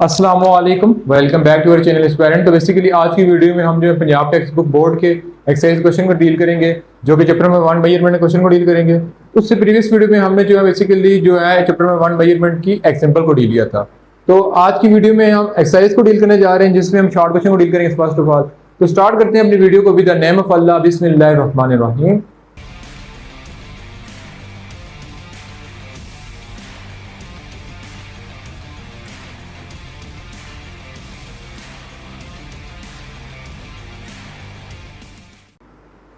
अस्सलाम वालेकुम, welcome back to our channel aspirant. तो बेसिकली आज की वीडियो में हम जो है पंजाब टेक्स्ट बुक बोर्ड के एक्सरसाइज क्वेश्चन को डील करेंगे, जो कि चैप्टर में वन मेजरमेंट क्वेश्चन को डील करेंगे। उससे प्रीवियस वीडियो में हमने जो है बेसिकली जो है चैप्टर में वन मेजरमेंट की एग्जांपल को डील किया था। तो आज की वीडियो में हम एक्सरसाइज को डील करने जा रहे हैं, जिसमें हम शॉर्ट क्वेश्चन को डील करेंगे फर्स्ट ऑफ ऑल। तो स्टार्ट करते हैं अपनी वीडियो को विद द नेम ऑफ अल्लाह, बिस्मिल्लाहिर रहमानिर रहीम।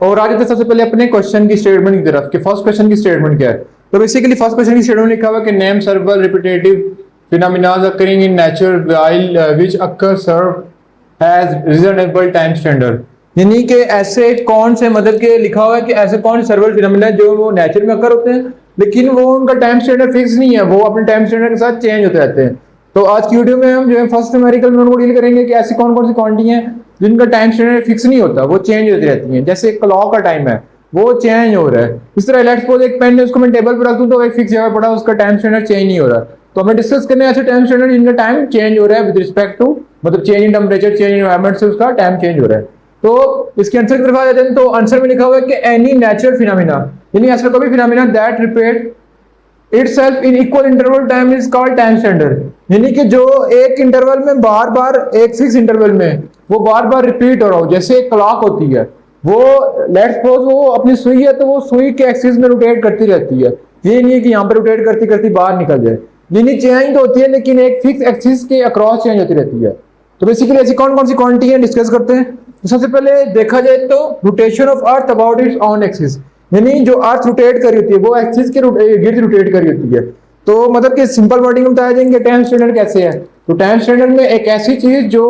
और आज सबसे पहले अपने क्वेश्चन की स्टेटमेंट की तरफ कि फर्स्ट क्वेश्चन की स्टेटमेंट क्या है। तो बेसिकली फर्स्ट क्वेश्चन की स्टेटमेंट लिखा हुआ है कि name several repetitive phenomena occurring in nature while which occur serve has reasonable time standard. यानी कि ऐसे कौन से मतलब के लिखा हुआ है कि ऐसे कौन से सर्वल फिनोमेना जो वो नेचर में अकर होते हैं, लेकिन वो उनका टाइम स्टैंडर्ड फिक्स नहीं है, वो अपने टाइम स्टैंडर्ड के साथ चेंज होते रहते हैं। तो आज की वीडियो में हम जो है फर्स्ट न्यूमेरिकल में उनको डील करेंगे कि ऐसी कौन कौन सी क्वांटिटी हैं जिनका टाइम स्टैंडर्ड फिक्स नहीं होता, वो चेंज होती रहती हैं। जैसे क्लॉक का टाइम है वो चेंज हो रहा है, इस तरह लेट्स सपोज एक पेन है, उसको मैं टेबल पर रख दूं तो एक फिक्स जगह पड़ा, उसका टाइम स्टैंडर्ड चेंज नहीं हो रहा। तो हमें डिस्कस करने ऐसे टाइम स्टैंडर्ड जिनका टाइम चेंज हो रहा है विद रिस्पेक्ट टू मतलब change in temperature, change in environment से उसका टाइम चेंज हो रहा है। तो इसके आंसर की तरफ आ जाते हैं। तो आंसर में लिखा हुआ है कि एनी नेचुरल फिनोमेना, यानी ऐसा कोई phenomena that repeat itself in equal interval time is called time standard। यानी कि जो एक इंटरवल में बार बार एक फिक्स इंटरवल में वो बार बार रिपीट हो रहा हो, जैसे एक क्लॉक होती है, वो लेट्स सपोज वो अपनी सुई है तो वो सुई के एक्सिस में रोटेट करती रहती है। ये नहीं है कि यहाँ पे रोटेट करती करती बाहर निकल जाए, यानी चेंज तो होती है लेकिन एक फिक्स एक्सिस के अक्रॉस चेंज होती रहती है। तो बेसिकली ऐसी कौन कौन सी क्वांटिटी है डिस्कस करते हैं। तो सबसे पहले देखा जाए तो rotation of earth about it's on axis, यानी जो अर्थ रोटेट कर रही होती है वो एक्सिस के गिर्द रोटेट कर रही होती है। तो मतलब कि सिंपल वर्डिंग में बताया जाएंगे टाइम स्टैंडर्ड कैसे है। तो टाइम स्टैंडर्ड में एक ऐसी चीज जो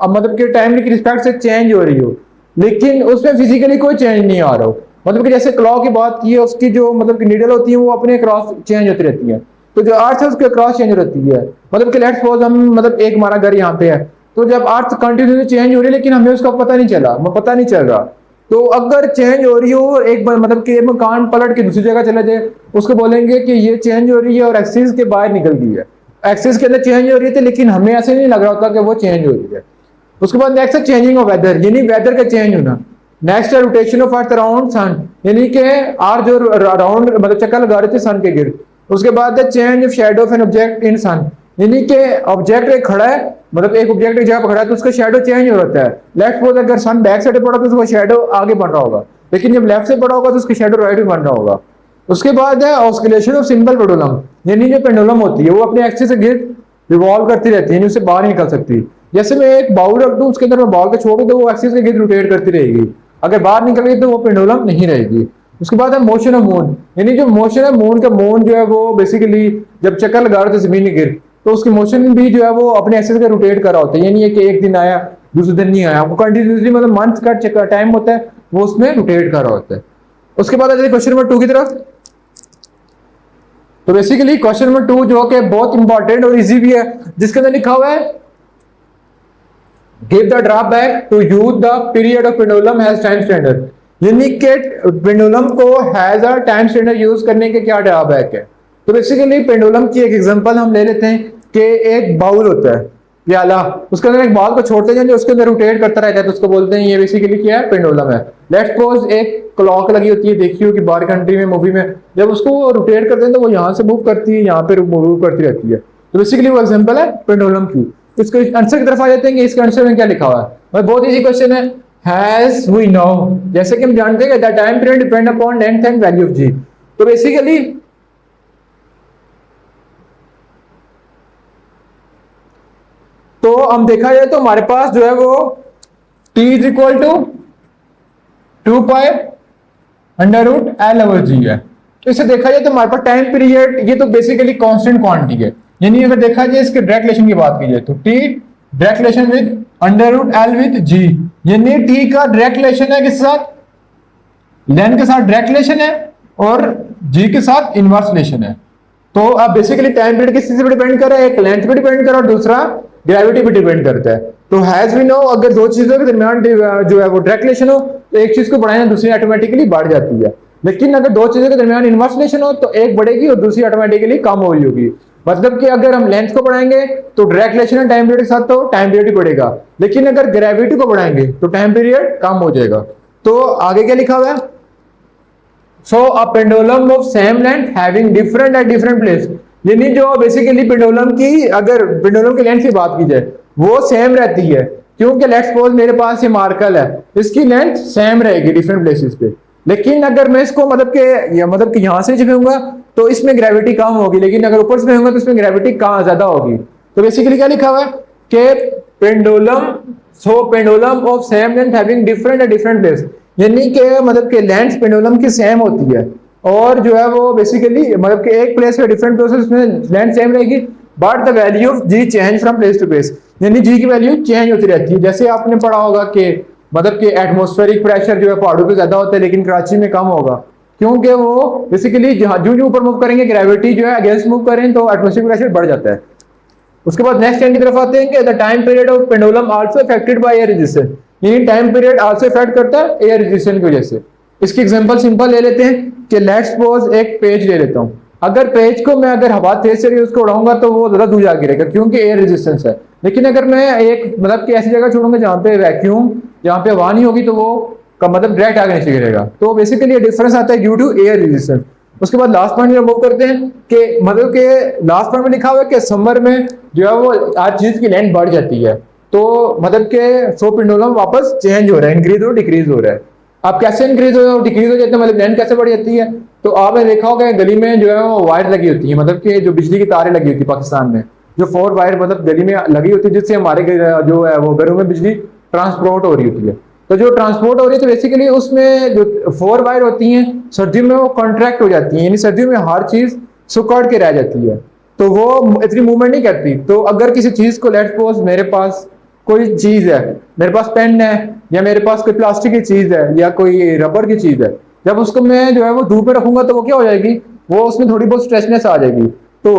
मतलब कि टाइम की रिस्पेक्ट से चेंज हो रही हो, लेकिन उसमें फिजिकली कोई चेंज नहीं आ रहा हो। मतलब कि जैसे क्लॉक की बात की है, उसकी जो मतलब कि नीडल होती है वो अपने क्रॉस चेंज होती रहती है, तो जो अर्थ है उसके क्रॉस चेंज रहती है। मतलब कि लेट्स सपोज हम मतलब एक हमारा घर यहाँ पे है, तो जब अर्थ कंटिन्यूसली चेंज हो रही है लेकिन हमें उसका पता नहीं चल रहा। तो अगर चेंज हो रही हो और एक बार मतलब कि मकान पलट के दूसरी जगह चले जाए, उसको बोलेंगे कि ये चेंज हो रही है और एक्सिस के बाहर निकल गई है। एक्सिस के अंदर चेंज हो रही थी लेकिन हमें ऐसे नहीं लग रहा होता कि वो चेंज हो रही है। उसके बाद नेक्स्ट है चेंजिंग ऑफ वेदर, यानी वेदर का चेंज होना। नेक्स्ट है rotation of earth around sun, यानी कि अर्थ जो अराउंड मतलब चक्कर लगा रहे थे सन के गिर्द। उसके बाद है change of shadow of an object in sun, यानी कि ऑब्जेक्ट एक खड़ा है, मतलब एक ऑब्जेक्ट एक जगह पर खड़ा है तो उसका शेडो चेंज हो जाता है। लेफ्ट सपोज अगर सन बैक साइड पड़ा तो उसका शेडो आगे बन रहा होगा, लेकिन जब लेफ्ट से पड़ा होगा तो उसका शेडो राइट में बन रहा होगा। उसके बाद है ऑस्किलेशन ऑफ सिंपल पेंडुलम, यानी जो पेंडुलम होती है वो अपने एक्सिस से गिर्द रिवॉल्व करती रहती है, यानी उससे बाहर नहीं निकल सकती। जैसे मैं एक बाउल रख दूं, उसके अंदर मैं बॉल को छोड़ दूं तो वो एक्सिस के गिर्द रोटेट करती रहेगी, अगर बाहर निकल गई तो वो पेंडुलम नहीं रहेगी। उसके बाद है मोशन ऑफ मून, यानी जो मोशन है मून का, मून जो है वो बेसिकली जब चक्कर लगा रहे थे जमीन के गिर्द तो उसकी मोशन भी जो है वो अपने एक्सिस का रोटेट कर रहा होता है। ये नहीं है कि एक दिन आया दूसरे दिन नहीं आया, वो कंटिन्यूसली मतलब मंथ का टाइम होता है वो उसमें रोटेट कर रहा होता है। उसके बाद क्वेश्चन नंबर 2 की तरफ। तो बेसिकली क्वेश्चन नंबर 2 जो कि बहुत इंपॉर्टेंट और इजी भी है, जिसके अंदर लिखा हुआ है give the drawback to use the period of pendulum has time standard, यानी कि पेंडुलम को has a time standard use करने के क्या ड्रॉबैक है। तो बेसिकली पेंडुलम की एक एग्जांपल हम ले लेते हैं कि एक बाउल होता है प्याला, उसके अंदर एक बॉल को छोड़ते हैं जो उसके अंदर रोटेट करता रहता है, तो उसको बोलते हैं ये बेसिकली क्या है, पेंडुलम है। लेट्स सपोज एक क्लॉक लगी होती है, देखी हो कि बाहर कंट्री में मूवी में जब उसको रोटेट करते हैं तो वो यहाँ से मूव करती है, यहाँ पे मूव करती रहती है। तो बेसिकली वो एग्जांपल है पेंडुलम की। इसके आंसर की तरफ आ जाते हैं कि इसके आंसर में क्या लिखा हुआ है। बहुत इजी क्वेश्चन है, हैज वी नो, जैसे कि हम जानते हैं the time period depend upon length and value of G. तो बेसिकली तो हम देखा जाए तो हमारे पास जो है वो t is equal to 2 pi under root L over G है। तो इसे देखा जाए तो हमारे पास टाइम पीरियड ये तो बेसिकली कांस्टेंट क्वांटिटी है, यानी अगर देखा जाए इसके डायरेक्ट रिलेशन की बात की जाए तो t direct relation with under root L with G, यानी t का डायरेक्ट रिलेशन है किसके साथ, लेंथ के साथ डायरेक्ट रिलेशन है और g के साथ इनवर्स रिलेशन है। तो अब बेसिकली टाइम पीरियड किस चीज पे डिपेंड कर रहा है, एक लेंथ पे डिपेंड कर रहा है और दूसरा ग्रेविटी पे डिपेंड करता है। तो हैज वी नो अगर दो चीजों के दरमियान जो है वो डायरेक्ट रिलेशन हो तो एक चीज को बढ़ाना दूसरी ऑटोमेटिकली बढ़ जाती है, लेकिन अगर दो चीजों के दरमियान इनवर्स रिलेशन हो तो एक बढ़ेगी और दूसरी ऑटोमेटिकली कम हो रही होगी। मतलब कि अगर हम लेंथ को बढ़ाएंगे तो डायरेक्ट रिलेशन है टाइम पीरियड के साथ, तो टाइम पीरियड ही बढ़ेगा, लेकिन अगर ग्रेविटी को बढ़ाएंगे तो टाइम पीरियड कम हो जाएगा। तो आगे क्या लिखा हुआ है, so a pendulum of same length having different at different place, यानी जो बेसिकली पेंडुलम की, अगर पेंडुलम की लेंथ की बात की जाए वो सेम रहती है, क्योंकि लेट्स सपोज मेरे पास ये मार्कल है, इसकी लेंथ सेम रहेगी डिफरेंट प्लेसेस पे, लेकिन अगर मैं इसको मतलब कि यहां से फेंकूंगा तो इसमें ग्रेविटी कम होगी, लेकिन अगर ऊपर से फेंकूंगा तो इसमें ग्रेविटी कहाँ ज्यादा होगी। तो बेसिकली क्या लिखा हुआ है कि pendulum, so pendulum of same length having different at different place, यानी कि मतलब कि लेंथ पेंडुलम की सेम होती है और जो है वो बेसिकली मतलब कि एक प्लेस पे डिफरेंट प्लेसेस में लेंथ सेम रहेगी, but the value of ji change from place to place, यानी जी की वैल्यू चेंज होती रहती है। जैसे आपने पढ़ा होगा कि मतलब कि एटमॉस्फेरिक प्रेशर जो है पहाड़ों पे ज्यादा होता है लेकिन कराची में कम होगा, क्योंकि वो बेसिकली जहां जो ऊपर मूव करेंगे ग्रेविटी जो है अगेंस्ट मूव करें तो एटमॉस्फेरिक प्रेशर बढ़ जाता है। उसके बाद नेक्स्ट टाइम की तरफ आते हैं कि the time period of pendulum also affected by air resistance, ये टाइम पीरियड आल्सो इफेक्ट करता है एयर रेजिस्टेंस की वजह से। इसकी एग्जांपल सिंपल ले लेते हैं कि लेट्स सपोज एक पेज ले लेता हूं, अगर पेज को मैं अगर हवा तेज से उसको उड़ाऊंगा तो वो ज्यादा दूर जाके रहेगा क्योंकि एयर रेजिस्टेंस है, लेकिन अगर मैं एक मतलब कि ऐसी जगह छोड़ूंगा जहां पे वैक्यूम, जहां पे हवा नहीं होगी तो वो का मतलब डायरेक्ट आगे नीचे गिरेगा। तो बेसिकली ये डिफरेंस आता है ड्यू टू एयर रेजिस्टेंस। उसके बाद लास्ट पॉइंट में मूव करते हैं कि मतलब कि लास्ट पॉइंट में लिखा हुआ है कि समर में जो है वो हर चीज की लेंथ बढ़ जाती है, तो मतलब के सो पेंडुलम वापस चेंज हो रहा है, इंक्रीज और डिक्रीज हो रहा है। अब कैसे इंक्रीज हो डिक्रीज हो जाता है, मतलब लेंथ कैसे बढ़ जाती है, तो आपने देखा होगा गली में जो है वो वायर लगी होती है, मतलब कि जो बिजली की तारें लगी होती है पाकिस्तान में, जो 4 वायर मतलब गली में लगी होती है जिससे हमारे जो है वो घरों में बिजली ट्रांसपोर्ट हो रही होती है। तो जो ट्रांसपोर्ट हो रही है तो बेसिकली उसमें जो 4 वायर होती हैं सर्दियों में वो कॉन्ट्रैक्ट हो जाती हैं, यानी सर्दियों में हर चीज सुकड़ के रह जाती है, तो वो इतनी मूवमेंट नहीं करती। तो अगर किसी चीज को लेट्स सपोज मेरे पास कोई चीज है, मेरे पास पेन है या मेरे पास कोई प्लास्टिक की चीज है या कोई रबर की चीज है, जब उसको मैं जो है वो धूप में रखूंगा तो वो क्या हो जाएगी, वो उसमें थोड़ी बहुत स्ट्रेचनेस आ जाएगी। तो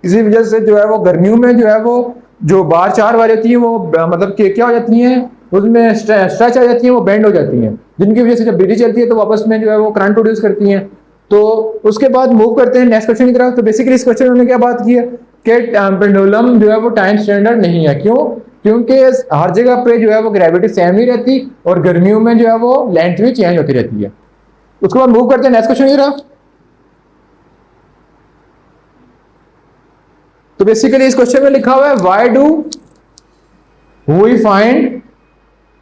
इसी वजह से जो है वो गर्मियों में जो है वो जो बार 4 वाली होती है वो मतलब कि क्या हो जाती है, उसमें स्ट्रेच आ जाती है, वो बेंड हो जाती हैं, जिनकी वजह से जब बिजली चलती है तो वापस में जो है वो करंट प्रोड्यूस करती हैं। तो उसके बाद मूव करते हैं नेक्स्ट क्वेश्चन की तरफ। तो बेसिकली इस क्वेश्चन में क्या बात की है कि पेंडुलम जो है वो टाइम स्टैंडर्ड नहीं है, क्यों, क्योंकि हर जगह पे जो है वो ग्रेविटी सेम नहीं रहती और गर्मियों में जो है वो लेंथ भी चेंज होती रहती है। उसके बाद मूव करते हैं नेक्स्ट क्वेश्चन की तरफ। तो बेसिकली इस क्वेश्चन में लिखा हुआ है why do we find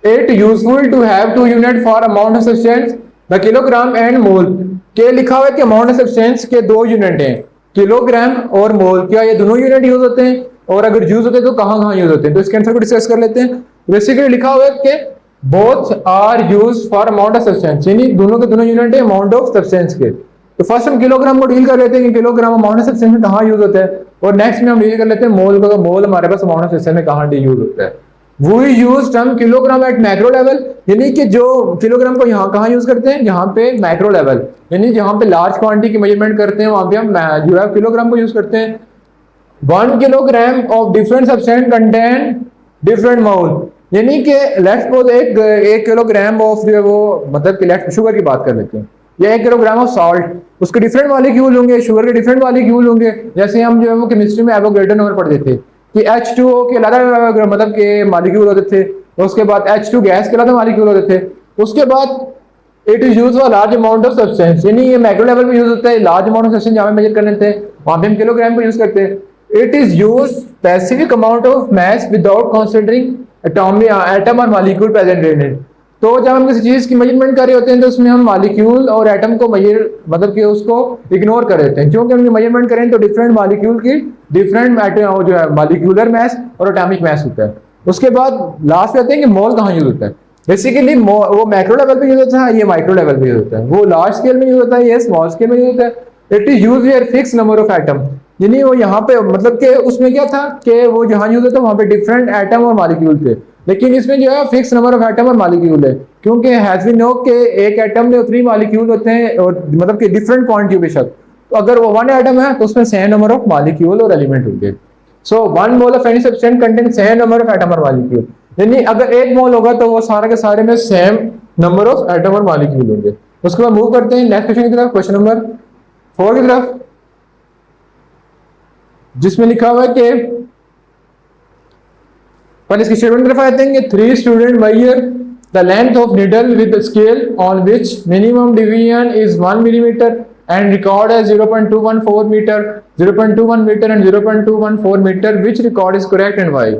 it useful to have 2 unit for amount of substance the kilogram and mole, के लिखा हुआ है कि अमाउंट ऑफ सब्सटेंस के 2 यूनिट हैं, किलोग्राम और मोल, क्या ये दोनों यूनिट यूज होते हैं और अगर यूज होते हैं तो कहां कहां यूज होते हैं। तो इसके आंसर को डिस्कस कर लेते हैं। बेसिकली लिखा हुआ है कि both are use for amount of substance, यानी दोनों के दोनों यूनिट है अमाउंट ऑफ सब्सटेंस के। तो फर्स्ट हम किलोग्राम को डील कर लेते हैं कि किलोग्राम अमाउंट ऑफ सब्सटेंस में कहां यूज होता है, और नेक्स्ट में हम डील कर लेते हैं मोल को, तो मोल हमारे पास अमाउंट ऑफ सब्सटेंस में कहां यूज होता है। We use term kilogram at macro level, यानी कि जो किलोग्राम को यहाँ कहाँ यूज करते हैं, यहाँ पे मैक्रो लेवल, यानी जहाँ पे लार्ज क्वांटिटी की मेजरमेंट करते हैं वहां पे हम जो है किलोग्राम को यूज करते हैं। 1 kilogram of different substance contain different mole, यानी कि लेट्स सपोज एक किलोग्राम ऑफ जो है वो मतलब कि लेट्स शुगर की बात कर लेते हैं, या 1 किलोग्राम ऑफ सॉल्ट, उसके डिफरेंट मॉलिक्यूल होंगे, शुगर के डिफरेंट मॉलिक्यूल होंगे। जैसे हम जो है वो केमिस्ट्री में एवोगैड्रो नंबर पढ़ते थे कि H2O के अलग मतलब के मॉलिक्यूल होते थे, उसके बाद H2 गैस के अलग मॉलिक्यूल होते थे। उसके बाद it is use for large amount of substance, यानी ये मैक्रो लेवल पे यूज होता है, लार्ज अमाउंट ऑफ सब्सटेंस जहां पे मेजर करने थे वहां पे हम किलोग्राम को यूज करते हैं। It is use specific amount of mass without considering atom और मॉलिक्यूल प्रेजेंट इन इट। तो जब हम किसी चीज की मेजरमेंट कर रहे होते हैं तो उसमें हम मॉलिक्यूल और एटम को मेजर मतलब कि उसको इग्नोर कर देते हैं, क्योंकि हम मेजरमेंट करें तो डिफरेंट मॉलिक्यूल की डिफरेंट जो है मॉलिक्यूलर मास और एटॉमिक मास होता है। उसके बाद लास्ट कहते हैं कि मोल कहाँ यूज होता है। बेसिकली वो मैक्रो लेवल पे यूज होता है, ये माइक्रो लेवल पे यूज होता है, वो लार्ज स्केल में यूज होता है, ये स्मॉल स्केल में यूज होता है। It is use where fix number of atom, यानी वो यहाँ पे मतलब कि उसमें क्या था कि वो जहाँ यूज होता है वहां पे डिफरेंट एटम और मॉलिक्यूल थे, लेकिन इसमें जो है फिक्स नंबर ऑफ एटम और मॉलिक्यूल है, क्योंकि हैज वी नो के एक एटम में उतनी मॉलिक्यूल होते हैं और मतलब कि डिफरेंट क्वांटिटी बेशक, तो अगर वो 1 एटम है तो उसमें सेम नंबर ऑफ मॉलिक्यूल और एलिमेंट होंगे। सो 1 mole of any substance contain same number of atom और मॉलिक्यूल, यानी अगर 1 मोल होगा तो वो सारे के सारे में सेम नंबर ऑफ एटम और मॉलिक्यूल होंगे। उसके बाद मूव करते हैं नेक्स्ट क्वेश्चन की तरफ, क्वेश्चन नंबर 4 की तरफ। जिसमें लिखा हुआ है कि पहले इसकी स्टेटमेंट तरफ आते हैं कि 3 student measure the length of needle with scale on which minimum division is 1 millimetre and record है 0.214 metre, 0.21 metre and 0.214 metre, which record is correct and why.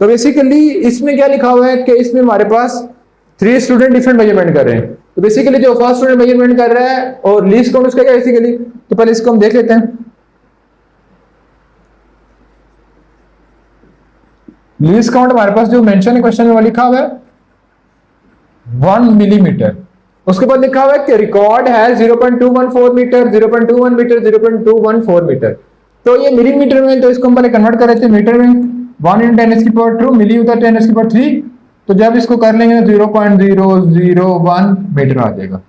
तो बेसिकली इसमें क्या लिखा हुआ है कि इसमें हमारे पास 3 स्टूडेंट डिफरेंट मेजरमेंट कर रहे हैं। तो बेसिकली जो फर्स्ट स्टूडेंट मेजरमेंट कर रहा है और लीस्ट काउंट उसका क्या है बेसिकली, तो पहले इसको हम देख लेते हैं। लीस्ट काउंट हमारे पास जो मेंशन है क्वेश्चन में लिखा हुआ है 1 मिलीमीटर। उसके बाद लिखा हुआ है कि रिकॉर्ड है 0.214 मीटर, 0.21 मीटर, 0.214 मीटर। तो ये मिलीमीटर में, तो इसको हम पहले कन्वर्ट कर रहे थे मीटर में। 1 × 10⁻², मिली होता है 10⁻3, तो जब इसको कर लेंगे तो 0.001 मीटर आ जाएगा।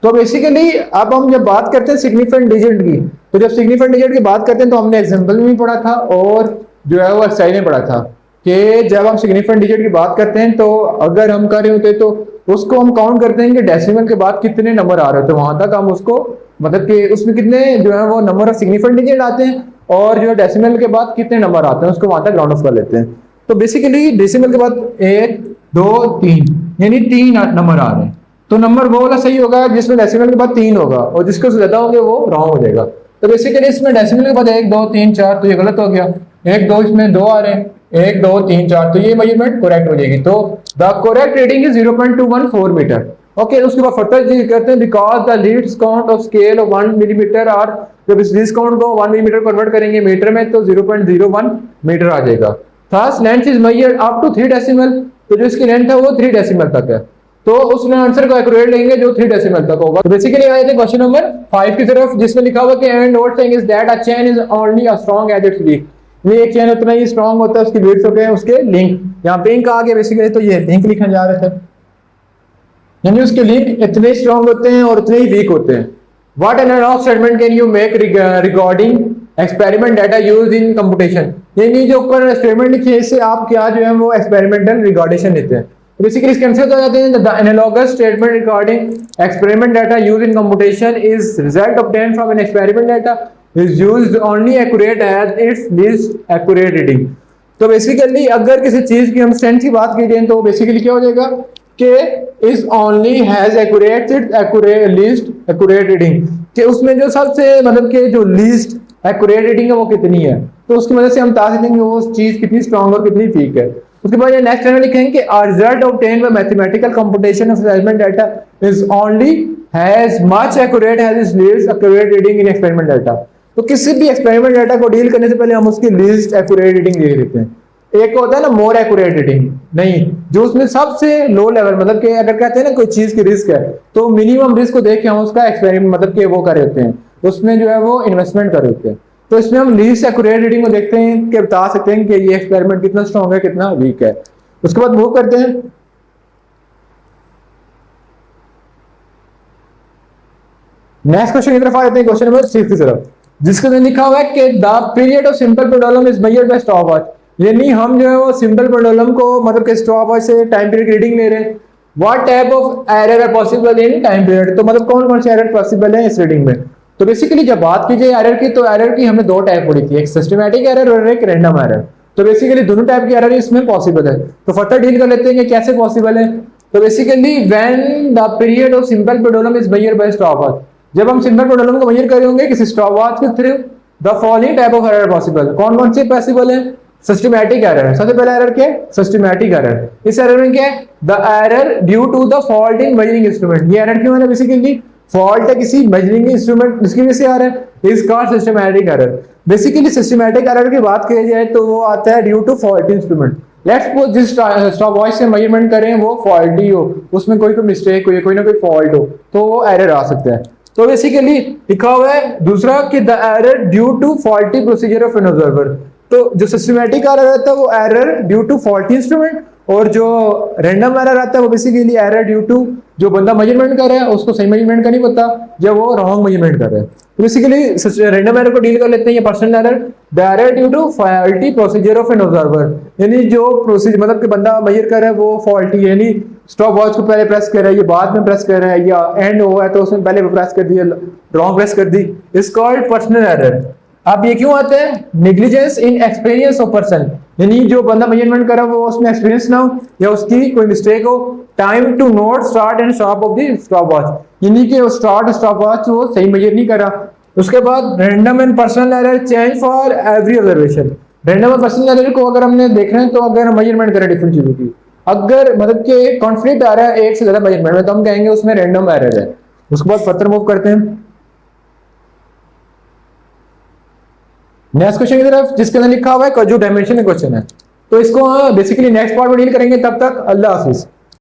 तो बेसिकली अब हम जब बात करते हैं सिग्निफिकेंट डिजिट की, तो जब सिग्निफिकेंट डिजिट की बात करते हैं तो हमने एग्जांपल में भी पढ़ा था और जो है वो एक्सरसाइज में पढ़ा था कि जब हम सिग्निफिकेंट डिजिट की बात करते हैं तो अगर हम कर रहे होते तो उसको हम काउंट करते हैं कि डेसिमल के बाद कितने नंबर आ रहे होते हैं, वहां तक हम उसको मतलब कि उसमें कितने जो है वो नंबर ऑफ सिग्निफिकेंट डिजिट आते हैं और जो डेसिमल के बाद कितने नंबर आते हैं उसको वहां तक राउंड ऑफ कर लेते हैं। तो बेसिकली डेसिमल के बाद 1 2 3 यानी 3 नंबर आ रहे हैं, तो नंबर वो वाला सही होगा जिसमें डेसिमल के बाद 3 होगा और जिसको ज्यादा होंगे वो रॉन्ग हो जाएगा। तो बेसिकली इसमें डेसिमल के बाद 1 2 3 4 तो ये गलत हो गया, 1 2 इसमें 2 आ रहे हैं, 1 2 3 4 तो ये मेजरमेंट करेक्ट हो जाएगी। तो the correct reading is 0.214 metre. Okay, उसके बाद फर्दर कहते हैं because the least count of scale of 1 millimetre और जब इस लीस्ट काउंट को 1 मिलीमीटर कन्वर्ट करेंगे मीटर में तो 0.01 मीटर आ जाएगा। Thus length is measured up to 3 decimal, तो जो इसकी लेंथ है वो 3 डेसिमल तक है, तो उसने आंसर को एक्यूरेट लेंगे जो 3 डेसिमल तक होगा। तो बेसिकली आए थे क्वेश्चन नंबर 5 की तरफ जिसमें लिखा हुआ कि and what thing is that a chain is only a strong as its weak. ये एक चेन उतना ही स्ट्रांग होता है उसकी वीक्स होते हैं उसके लिंक। यहाँ पे लिंक आ गया बेसिकली, तो ये लिंक लिखने जा रहे थे, यानी उसके लिंक इतने स्ट्रांग होते हैं और उतने ही वीक होते हैं। What an of statement can you make regarding experiment data used in computation, यानी जो ऊपर स्टेटमेंट लिखी है इससे आप क्या जो है वो एक्सपेरिमेंटल रिगार्डेशन लेते हैं। बेसिकली इसके आंसर हो जाते हैं the analogous statement regarding experiment data used in computation is result obtained from an experiment data is used only accurate as its least accurate reading. तो बेसिकली अगर किसी चीज की हम स्ट्रेंथ की बात की जाए तो बेसिकली क्या हो जाएगा कि is only has accurate it's accurate least accurate reading, कि उसमें जो सबसे मतलब कि जो लीस्ट एक्यूरेट रीडिंग है वो कितनी है, तो उसकी वजह से हम बता सकते हैं कि वो चीज कितनी स्ट्रांग और कितनी वीक है। उसके बाद ये नेक्स्ट में लिखेंगे कि a result obtained by mathematical computation of experiment data is only as much accurate as its least accurate reading in experiment data। तो किसी भी एक्सपेरिमेंट डाटा को डील करने से पहले हम उसकी लीस्ट एक्यूरेट रीडिंग देख लेते हैं। एक होता है ना मोर एक्यूरेट रीडिंग, नहीं जो उसमें सबसे लो लेवल मतलब कि अगर कहते हैं ना कोई चीज की रिस्क है तो मिनिमम रिस्क को देख के हम उसका एक्सपेरिमेंट मतलब कि वो कर रहे होते हैं, उसमें जो है वो इन्वेस्टमेंट कर रहे होते हैं। तो इसमें हम लीस्ट एक्यूरेट रीडिंग को देखते हैं कि बता सकते हैं कि ये एक्सपेरिमेंट कितना स्ट्रांग है कितना वीक है। उसके बाद मूव करते हैं नेक्स्ट क्वेश्चन की तरफ आ जाते हैं, क्वेश्चन नंबर 6 की तरफ जिसके अंदर लिखा हुआ है कि the period of simple pendulum is measured by stopwatch, यानी हम जो है वो सिंपल पेंडुलम को मतलब कि स्टॉपवॉच से टाइम पीरियड रीडिंग ले रहे हैं। What type of error are possible in time period, तो मतलब कौन कौन से एरर पॉसिबल है इस रीडिंग में। तो बेसिकली जब बात की जाए एरर की तो एरर की हमने 2 टाइप पढ़ी थी, एक सिस्टमैटिक एरर और एक रैंडम एरर। तो बेसिकली दोनों टाइप की एरर इसमें पॉसिबल है। तो फर्दर डील कर लेते हैं कि कैसे पॉसिबल है। तो basically when the period of simple pendulum is measured by stopwatch, जब हम सिंपल पेंडुलम को मेजर कर रहे होंगे किसी स्टॉपवॉच के through the following type of error possible, कौन कौन से पॉसिबल है। सिस्टमैटिक एरर, सबसे पहला एरर क्या है सिस्टमैटिक एरर। इस एरर में क्या है the error due to the fault in measuring instrument, ये एरर क्यों है बेसिकली फॉल्ट है किसी मेजरिंग इंस्ट्रूमेंट जिसकी वजह से आ रहा है, is called systematic error. Basically systematic error की बात की जाए तो वो आता है due to fault instrument. Let's suppose जिस स्टॉपवॉच से मेजरमेंट करें वो फॉल्टी हो, उसमें कोई मिस्टेक हो, कोई ना कोई फॉल्ट हो, तो वो एरर आ सकता है। तो बेसिकली लिखा हुआ है दूसरा कि the error due to faulty procedure of an observer, तो जो सिस्टमैटिक एरर रहता है वो error due to faulty instrument, और जो रैंडम एरर आता है वो बेसिकली एरर ड्यू टू जो बंदा मेजरमेंट कर रहा है उसको सही मेजरमेंट का नहीं पता या वो रॉन्ग मेजरमेंट कर रहा है। तो बेसिकली रैंडम एरर को डील कर लेते हैं, ये personal error the error due to faulty procedure of an observer, यानी जो प्रोसीजर मतलब कि बंदा मेजर कर रहा है वो फॉल्टी, यानी स्टॉप वॉच को पहले प्रेस कर रहा है, ये बाद में प्रेस कर रहा है, या एंड हुआ है तो उसने पहले प्रेस कर दिया रॉन्ग प्रेस कर दी, इज कॉल्ड पर्सनल एरर। अब ये क्यों आता है? Negligence in experience of person, यानी जो बंदा मेजरमेंट कर रहा है वो उसमें एक्सपीरियंस ना हो या उसकी कोई मिस्टेक हो। Time to note start and stop of the stop watch, यानी कि वो स्टार्ट स्टॉप वॉच वो सही मेजर नहीं करा। उसके बाद random and personal error change for every observation. Random और पर्सनल एरर को अगर हमने देख रहे हैं तो अगर हम मेजरमेंट करें डिफरेंट चीजों की, अगर मतलब कि कॉन्फ्लिक्ट आ रहा है एक से ज्यादा मेजरमेंट में तो हम कहेंगे उसमें रैंडम एरर है। उसके बाद फर्दर मूव करते हैं नेक्स्ट क्वेश्चन की तरफ, जिसके अंदर लिखा हुआ है जो डायमेंशन क्वेश्चन है। तो इसको बेसिकली नेक्स्ट पार्ट में डील करेंगे, तब तक अल्लाह हाफिज।